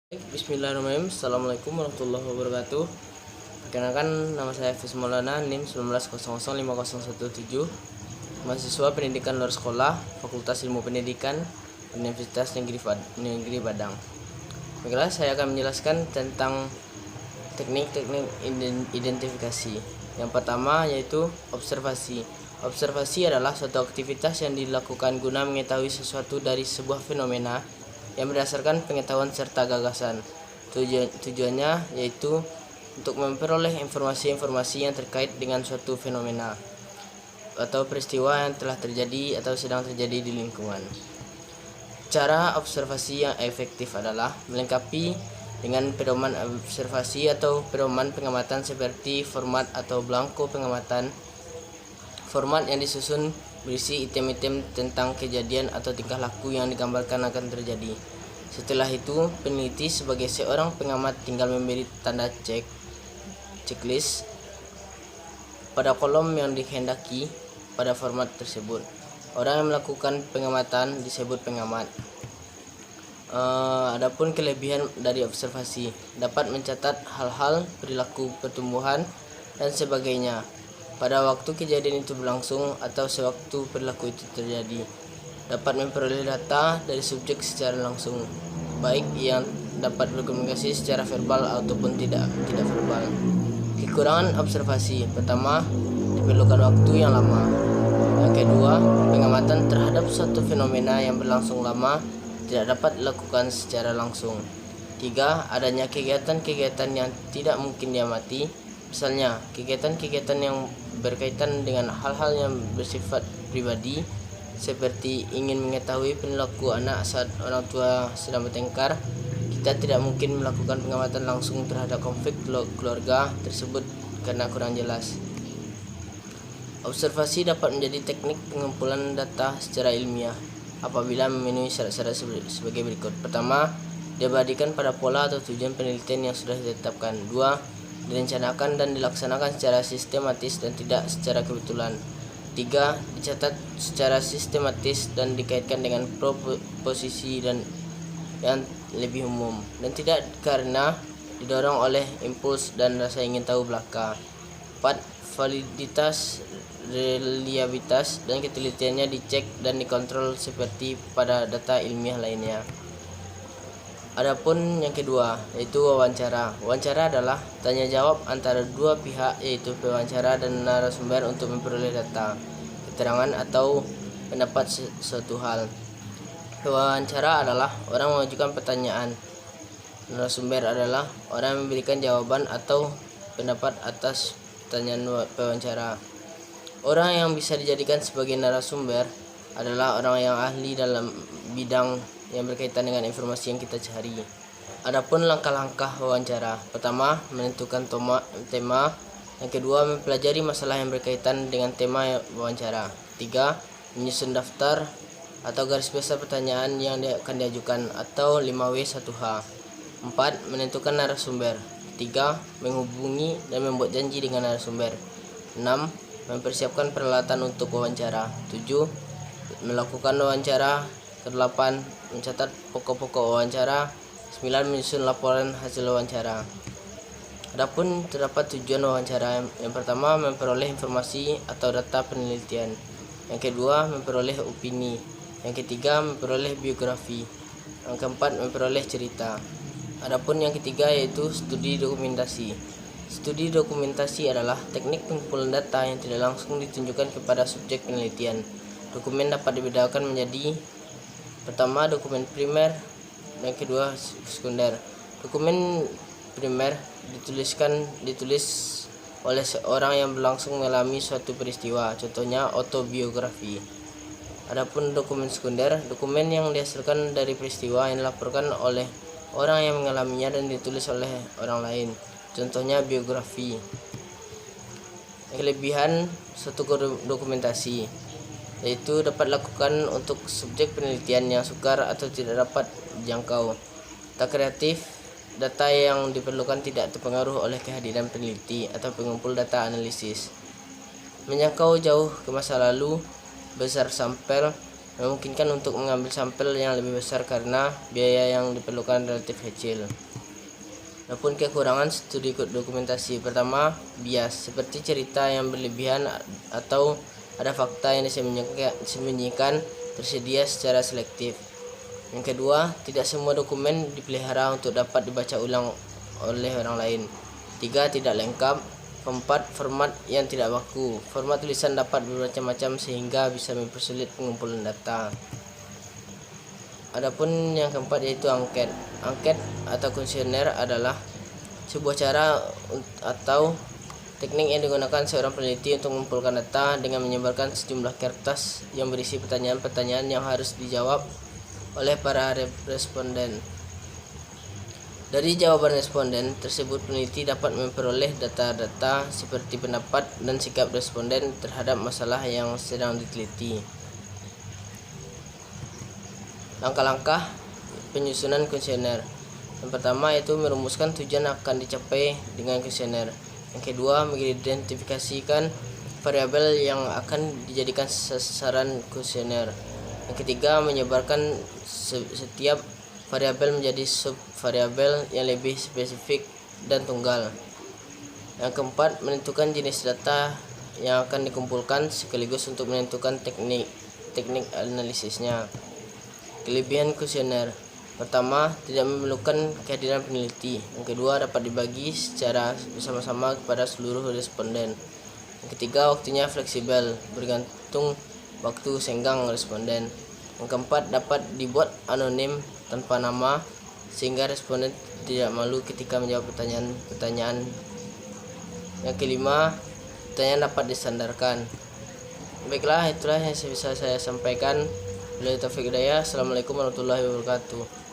Bismillahirrahmanirrahim. Assalamualaikum warahmatullahi wabarakatuh. Perkenalkan, nama saya Hafiz Maulana, NIM 19005017, mahasiswa pendidikan luar sekolah, Fakultas Ilmu Pendidikan, Universitas Negeri Padang. Baiklah, saya akan menjelaskan tentang teknik-teknik identifikasi. Yang pertama yaitu observasi. Observasi adalah suatu aktivitas yang dilakukan guna mengetahui sesuatu dari sebuah fenomena yang berdasarkan pengetahuan serta gagasan. Tujuannya yaitu untuk memperoleh informasi-informasi yang terkait dengan suatu fenomena atau peristiwa yang telah terjadi atau sedang terjadi di lingkungan. Cara observasi yang efektif adalah melengkapi dengan pedoman observasi atau pedoman pengamatan seperti format atau belangko pengamatan. Format yang disusun berisi item-item tentang kejadian atau tingkah laku yang digambarkan akan terjadi. Setelah itu, peneliti sebagai seorang pengamat tinggal memberi tanda checklist pada kolom yang dikehendaki pada format tersebut. Orang yang melakukan pengamatan disebut pengamat. Adapun kelebihan dari observasi, dapat mencatat hal-hal, perilaku, pertumbuhan, dan sebagainya pada waktu kejadian itu berlangsung atau sewaktu perilaku itu terjadi. Dapat memperoleh data dari subjek secara langsung, baik yang dapat berkomunikasi secara verbal ataupun tidak verbal. Kekurangan observasi, pertama, diperlukan waktu yang lama. Yang kedua, pengamatan terhadap suatu fenomena yang berlangsung lama tidak dapat dilakukan secara langsung. Tiga, adanya kegiatan-kegiatan yang tidak mungkin diamati. Misalnya, kegiatan-kegiatan yang berkaitan dengan hal-hal yang bersifat pribadi, seperti ingin mengetahui perilaku anak saat orang tua sedang bertengkar. Kita tidak mungkin melakukan pengamatan langsung terhadap konflik keluarga tersebut karena kurang jelas. Observasi dapat menjadi teknik pengumpulan data secara ilmiah apabila memenuhi syarat-syarat sebagai berikut. Pertama, diabadikan pada pola atau tujuan penelitian yang sudah ditetapkan. Dua, direncanakan dan dilaksanakan secara sistematis dan tidak secara kebetulan. Tiga, dicatat secara sistematis dan dikaitkan dengan proposisi dan yang lebih umum, dan tidak karena didorong oleh impuls dan rasa ingin tahu belaka. 4. Validitas, reliabilitas, dan ketelitiannya dicek dan dikontrol seperti pada data ilmiah lainnya. Adapun yang kedua yaitu wawancara. Wawancara adalah tanya jawab antara dua pihak, yaitu pewawancara dan narasumber, untuk memperoleh data, keterangan atau pendapat suatu hal. Pewawancara adalah orang mengajukan pertanyaan. Narasumber adalah orang yang memberikan jawaban atau pendapat atas pertanyaan pewawancara. Orang yang bisa dijadikan sebagai narasumber adalah orang yang ahli dalam bidang yang berkaitan dengan informasi yang kita cari. Adapun langkah-langkah wawancara, pertama, menentukan tema. Yang kedua, mempelajari masalah yang berkaitan dengan tema wawancara. Tiga, menyusun daftar atau garis besar pertanyaan yang akan diajukan atau 5W1H. Empat, menentukan narasumber. Tiga, menghubungi dan membuat janji dengan narasumber. 6. Mempersiapkan peralatan untuk wawancara. 7. Melakukan wawancara. 8. Mencatat pokok-pokok wawancara. 9. Menyusun laporan hasil wawancara. Adapun terdapat tujuan wawancara. Yang pertama, memperoleh informasi atau data penelitian. Yang kedua, memperoleh opini. Yang ketiga, memperoleh biografi. Yang keempat, memperoleh cerita. Adapun yang ketiga yaitu studi dokumentasi. Studi dokumentasi adalah teknik pengumpulan data yang tidak langsung ditunjukkan kepada subjek penelitian. Dokumen dapat dibedakan menjadi: pertama, dokumen primer, dan kedua, sekunder. Dokumen primer ditulis oleh seorang yang langsung mengalami suatu peristiwa, contohnya autobiografi. Adapun dokumen sekunder, dokumen yang dihasilkan dari peristiwa yang dilaporkan oleh orang yang mengalaminya dan ditulis oleh orang lain, contohnya biografi. Kelebihan suatu dokumentasi yaitu dapat dilakukan untuk subjek penelitian yang sukar atau tidak dapat dijangkau. Tak kreatif, data yang diperlukan tidak terpengaruh oleh kehadiran peneliti atau pengumpul data analisis. Menjangkau jauh ke masa lalu, besar sampel, memungkinkan untuk mengambil sampel yang lebih besar karena biaya yang diperlukan relatif kecil. Adapun kekurangan studi dokumentasi: pertama, bias, seperti cerita yang berlebihan atau ada fakta yang disembunyikan tersedia secara selektif. Yang kedua, tidak semua dokumen dipelihara untuk dapat dibaca ulang oleh orang lain. Tiga, tidak lengkap. Keempat, format yang tidak baku. Format tulisan dapat bermacam-macam sehingga bisa mempersulit pengumpulan data. Adapun yang keempat yaitu angket. Angket atau kuesioner adalah sebuah cara atau teknik yang digunakan seorang peneliti untuk mengumpulkan data dengan menyebarkan sejumlah kertas yang berisi pertanyaan-pertanyaan yang harus dijawab oleh para responden. Dari jawaban responden tersebut, peneliti dapat memperoleh data-data seperti pendapat dan sikap responden terhadap masalah yang sedang diteliti. Langkah-langkah penyusunan kuesioner: yang pertama yaitu merumuskan tujuan akan dicapai dengan kuesioner. Yang kedua, mengidentifikasikan variabel yang akan dijadikan sasaran kuesioner. Yang ketiga, menyebarkan setiap variabel menjadi subvariabel yang lebih spesifik dan tunggal. Yang keempat, menentukan jenis data yang akan dikumpulkan sekaligus untuk menentukan teknik analisisnya. Kelebihan kuesioner: pertama, tidak memerlukan kehadiran peneliti. Yang kedua, dapat dibagi secara bersama-sama kepada seluruh responden. Yang ketiga, waktunya fleksibel, bergantung waktu senggang responden. Yang keempat, dapat dibuat anonim tanpa nama sehingga responden tidak malu ketika menjawab pertanyaan. Yang kelima, pertanyaan dapat disandarkan. Baiklah, itulah yang bisa saya sampaikan. Wabillahi taufiq hidayah. Assalamualaikum warahmatullahi wabarakatuh.